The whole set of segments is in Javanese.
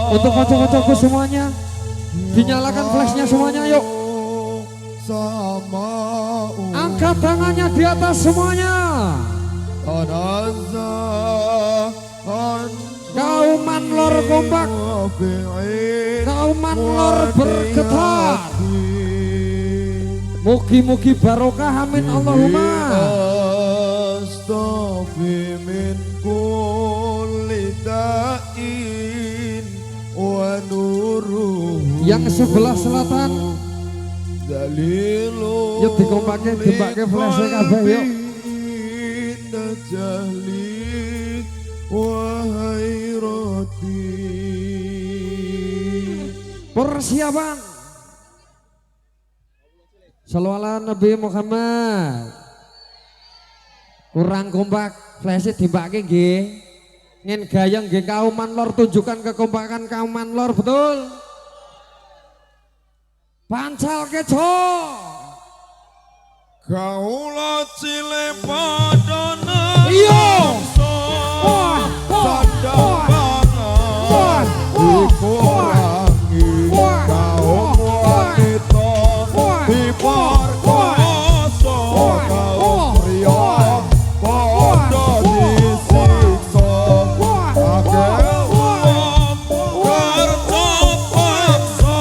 Untuk kocok-kocokku semuanya, dinyalakan flashnya semuanya, yuk. Angkat tangannya di atas semuanya. Kauman lor kompak, kauman lor bergetar. Mugi-mugi barokah, amin Allahumma. Yang sebelah selatan, yuk dikompakin, dibake flashnya kabeh yuk. Persiapan Shalawat Nabi Muhammad. Kurang kompak, flashnya dibake nggih. Ngin gayang nggih kauman lor, tunjukkan kekompakan kauman lor, betul. Pancal keco Kaula cilik padha iya sadambangan dikurangi kaum wanita diperkosa kaum pria padha disiksa akeh wong kerja paksa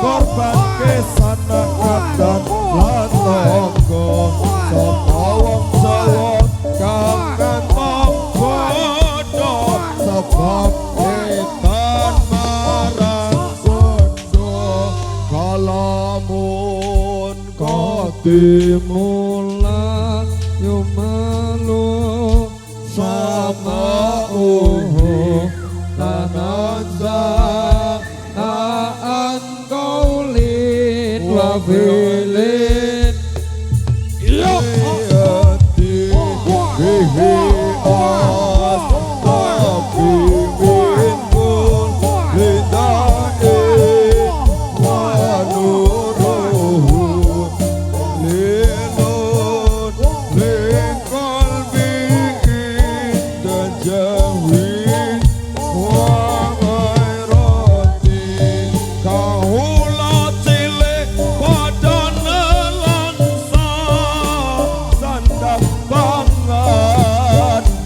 korban kesanan dan lan tonggo sapa wong Jawa kang kantong bodho sebab etan marang bondo kalamun dimula yumalu sama tanazza kaulin wa filin yo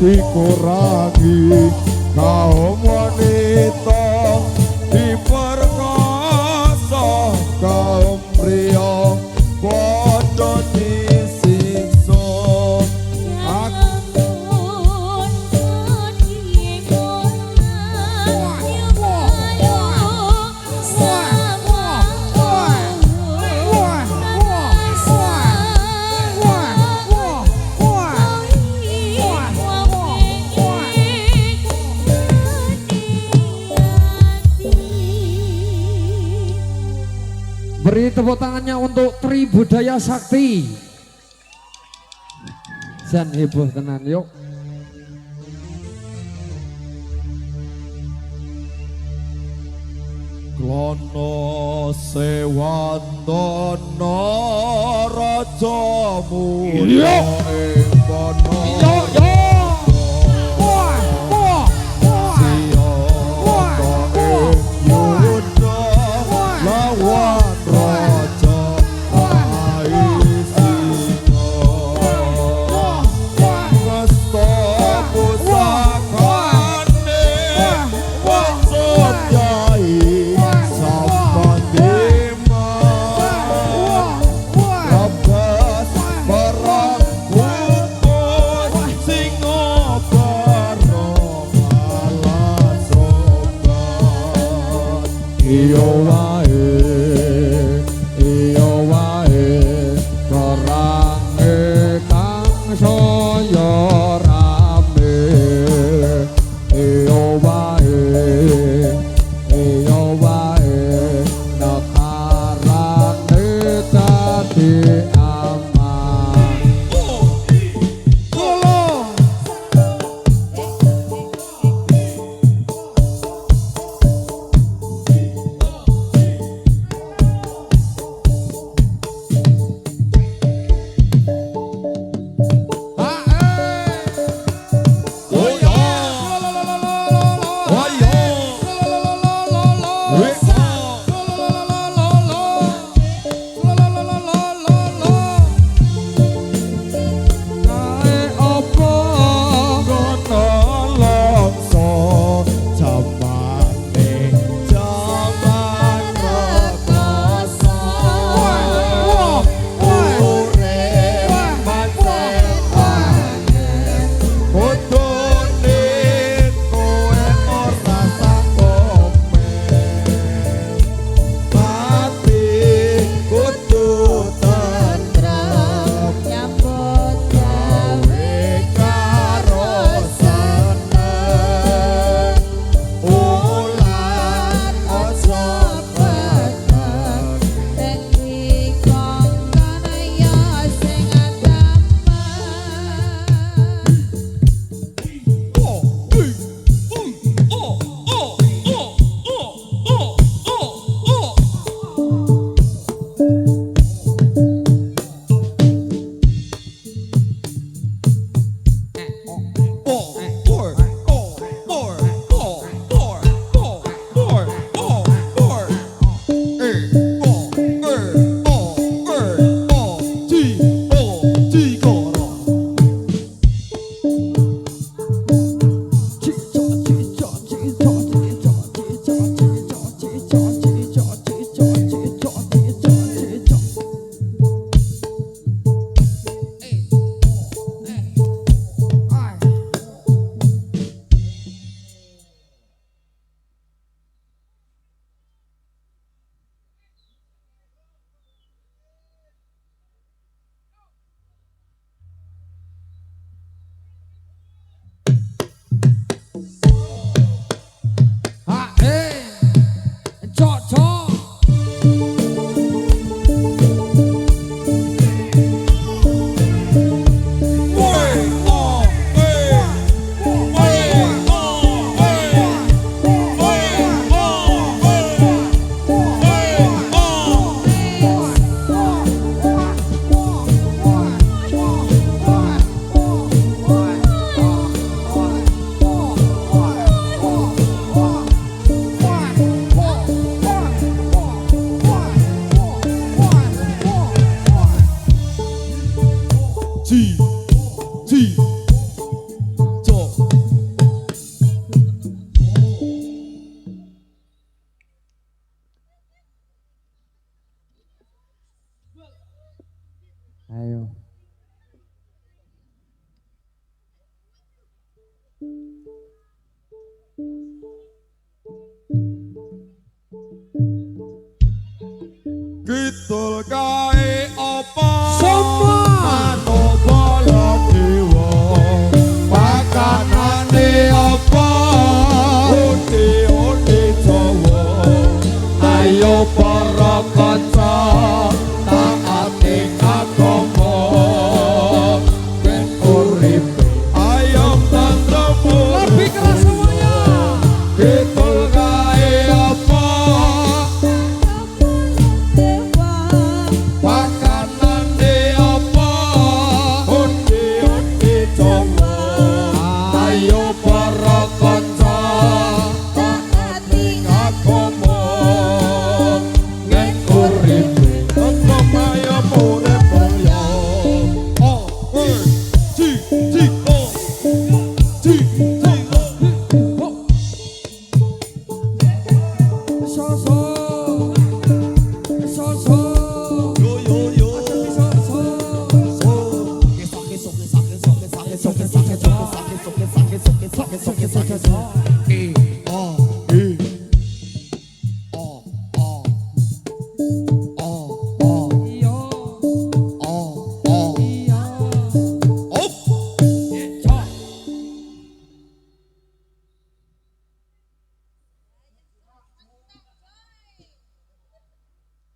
dikurangi kaum wanita diperkosa kaum pria padha disiksa beri tepuk tangannya untuk Tri Budaya Sakti. Jan heboh tenan yuk. Klono sewantana raja mulya ing kono iyo wae perange kang saya rame iyo wae nekarane dadi aman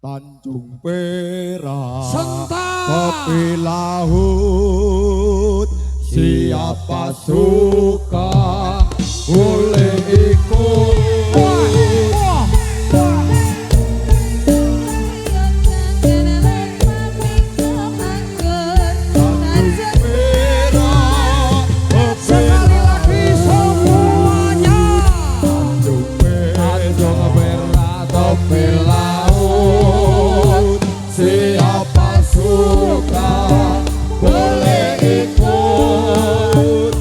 Tanjung Perak Sentak. tepi laut, siapa suka boleh ikut. Sekali lagi semuanya. Tanjung Perak tepi laut, siapa suka boleh ikut.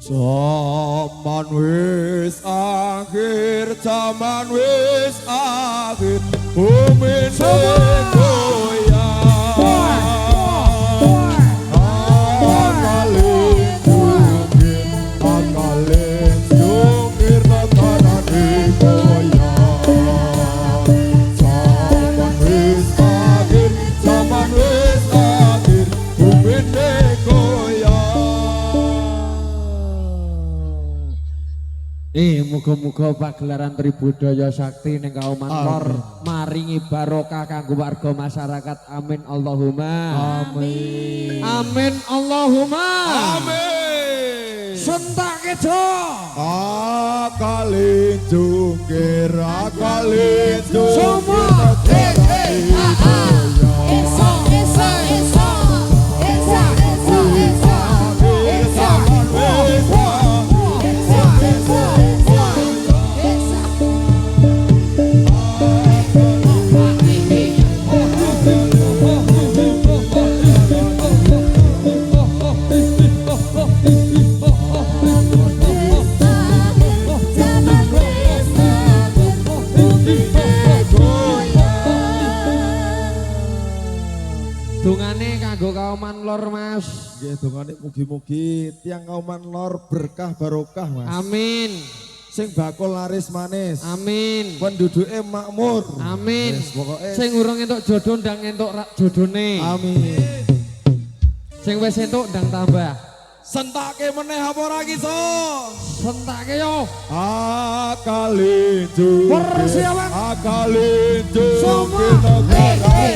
Zaman wis akhir, zaman wis akhir, bumi goyang. Akalin jungkir, akalin jungkir, negarane goyang. Zaman wis akhir, zaman wis akhir, bumi goyang. Muga-muga pagelaran Tribudaya Sakti ning Kauman Lor maringi barokah kanggo warga masyarakat. Amin Allahumma. Amin. Amin Allahumma. Amin. Sentake jo. Akalin jungkir, akalin jungkir. Semua. Dungane kanggo Kauman Lor Mas. Nggih, dongane mugi-mugi tiang Kauman Lor berkah barokah Mas. Amin. Sing bakul laris manis. Amin. Penduduke makmur. Amin. Yes, pokoke Sing urung entuk jodoh ndang entuk jodone. amin. Sing wis entuk ndang tambah. Sentake meneh apa ora iso? Sentake yo. Akalin jungkir, Persiapan. akalin jungkir, Semua. negarane.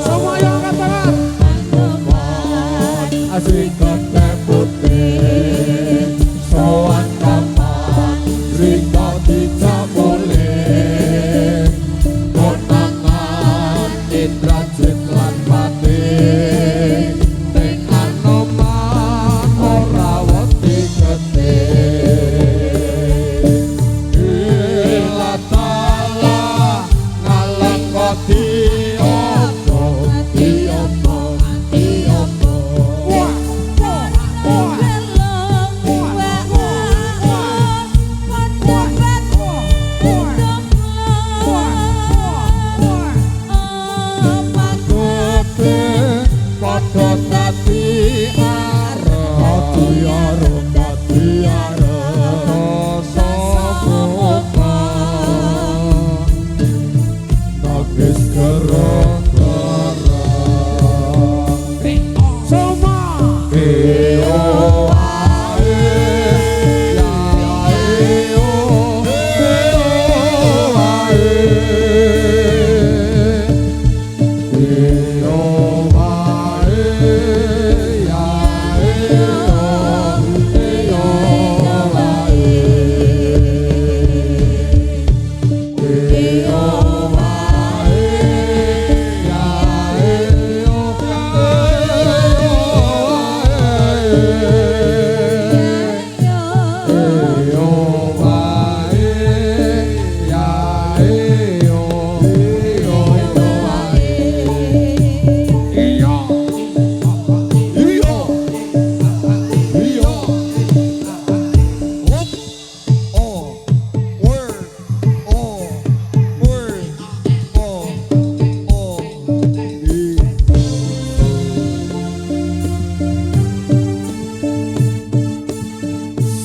Semuanya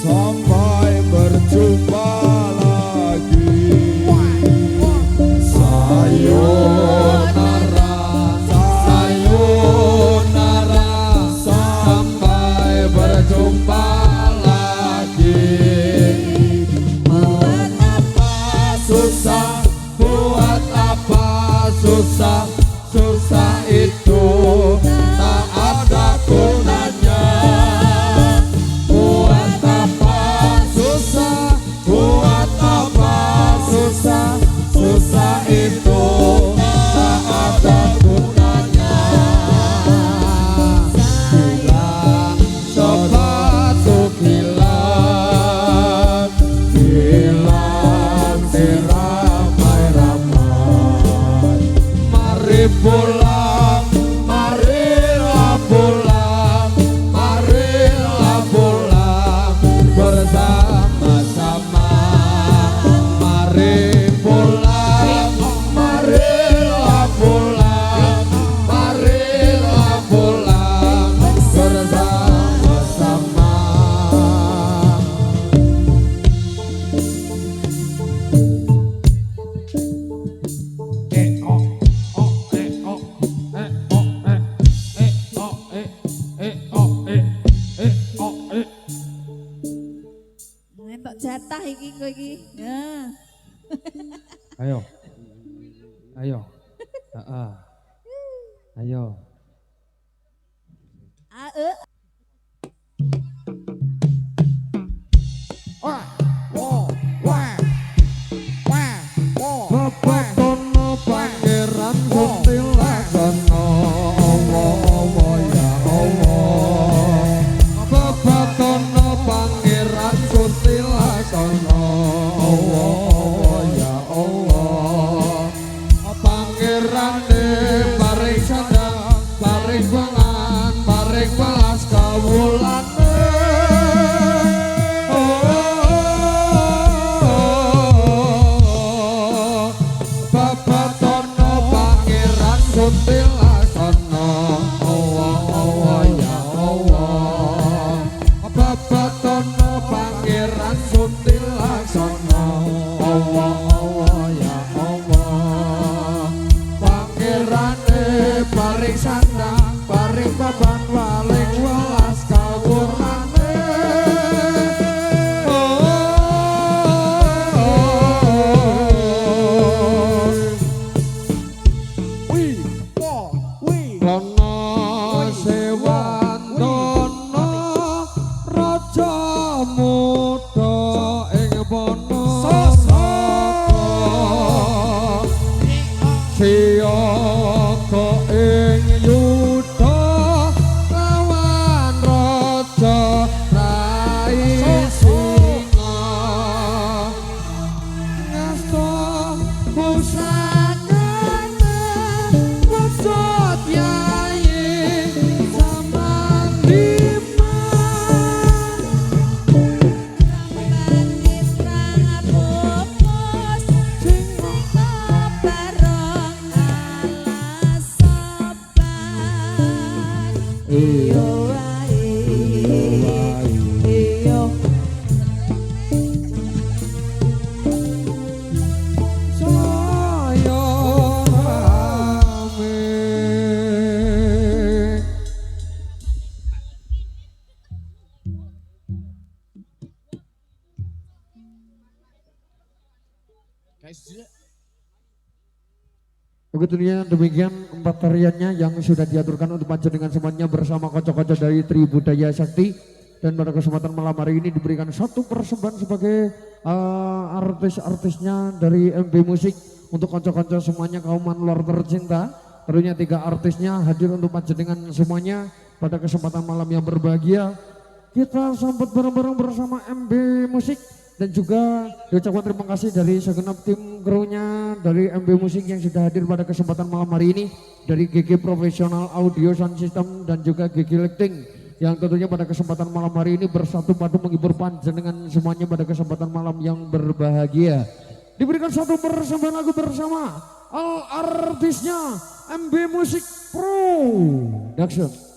Sampai berjumpa lagi. Sayonara, sayonara, sampai berjumpa lagi. Buat apa susah, buat apa susah, susah itu tak ada gunanya. Buat apa susah, buat apa susah, susah itu tak ada gunanya. Hilang sepatu hilang, hilang seramai-ramai. Mari pulang, marilah pulang, marilah pulang bersama-sama. Mari pulang, marilah pulang, marilah pulang bersama-sama. Entuk jatah iki kowe iki. Ya. Ayo. Ayo. Heeh. Ayo. Bapakno pangeran Kuntilaksana, Allah ya Allah. Bapakno pangeran Kuntilaksana, Allah ya Allah. Pangerane paring sandang, paring pangan, paring welas kawulane. Bapakno pangeran Kuntilaksana, Allah Allah ya Allah. Bapakno pangeran Kuntilaksana, Allah Allah ya Allah. Pangerane paring sandang, paring papan, paling welas kawulane. Lono Sewandana raja muda ing Ponorogo, siyaga ing yuda lawan raja Rai Singa. Ngasta pusakane wujud yayi zaman liman. Bagi perang apopos sing bareng alas sopan. Iyo wae, iyo Saya rame. Begitu demikian empat tariannya yang sudah diaturkan untuk panjenengan semuanya bersama kocok-kocok dari Tri Budaya Sakti. Dan pada kesempatan malam hari ini diberikan satu persembahan sebagai artis-artisnya dari MB Musik untuk kocok-kocok semuanya kaum manlor tercinta. Tentunya 3 artisnya hadir untuk panjenengan semuanya pada kesempatan malam yang berbahagia. Kita sambut bareng-bareng bersama MB Musik. Dan juga diucapkan terima kasih dari segenap tim krunya dari MB Musik yang sudah hadir pada kesempatan malam hari ini. Dari GG Profesional Audio Sound System dan juga GG Lighting. Yang tentunya pada kesempatan malam hari ini bersatu padu menghibur panjenengan semuanya pada kesempatan malam yang berbahagia. Diberikan satu persembahan lagu bersama artisnya MB Musik Production.